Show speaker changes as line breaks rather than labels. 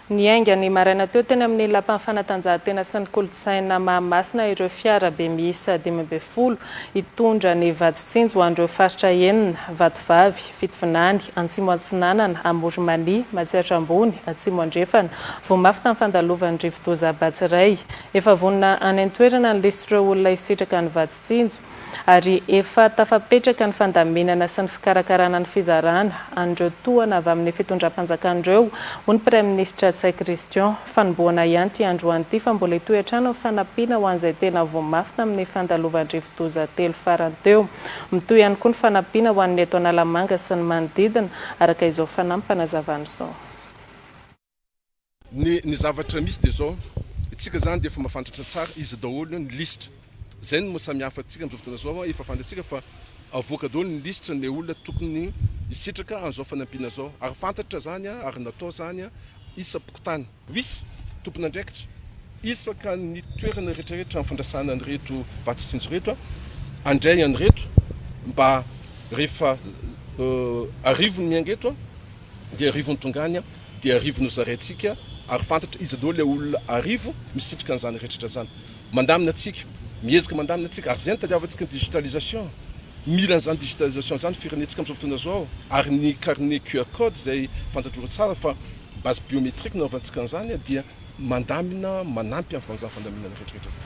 Ny ainga ny maraina teo teny amin'ny lapan'ny fanatanjahantena sy ny kolontsaina Mahamasina ireo fiara be miisa 10 hitondra ny vaditsinjo ho an'ireo faritra enina: Vatovavy, Fitovinany, Antsimo Atsinanana, Amorimania, Matsihatra Ambony, Atsimo Andrefana, Voamafy tamin'ny fandalovan'ny Rivodoza Batsiray. Efa vonona any an-toerana ny lisit'ireo olona hisitraka ny vaditsinjo ary efa tafapetraka ny fandaminana sy ny fikarakarana ny fizarana an'ireo tohana avy amin'ny fitondram-panjakandreo. Ho ny Praiminisitra Tsay Christian, fanombohana ihany ty androany ity fa mbola hitoetrano ny fanampiana ho an'izay tena voamafy tamin'ny fandalovan'ny Rivodoza telo farany teo. Mitohy ihany koa ny fanampiana ho an'ny eto Analamanga sy ny manodidina araka izao fanampana zavany izao.
Ny zavatra misy dia zao, itsika zany dia efa mahafantatra tsara izy daholo ny lisitra. Zay no samihafa antsika amin'izao fotoana zao, efa fantatsika fa avoaka daholo ny lisitra ny olona tokony hisitraka an'izao fanampiana zao. Ary fantatra zany ary natao zany isam-pokotany. Misy tompon'andraikitra isaka ny toerana rehetrarehetra amin'ny fandrasana an'ireto vaditsinjo reto, andray an'ireto mba rehefa arivo ny miangeto dia arivo ny tongany dia arivo no zaraintsika, ary fantatra izy daholo ilay olona arivo misitraka an'izany rehetrarehetra zany. Mandamina atsika, miezaka mandamina atsika, ary zay ny tadiavantsika ny digitalisation. Mila an'izany digitalisation zany firenentsika amin'izao fotoana zao, ary ny carnet QR code zay fantatrora tsara fa base biométrique naovantsika an'izany dia mandamina manampy amin'ny fandaminana rehetrarehetra zany.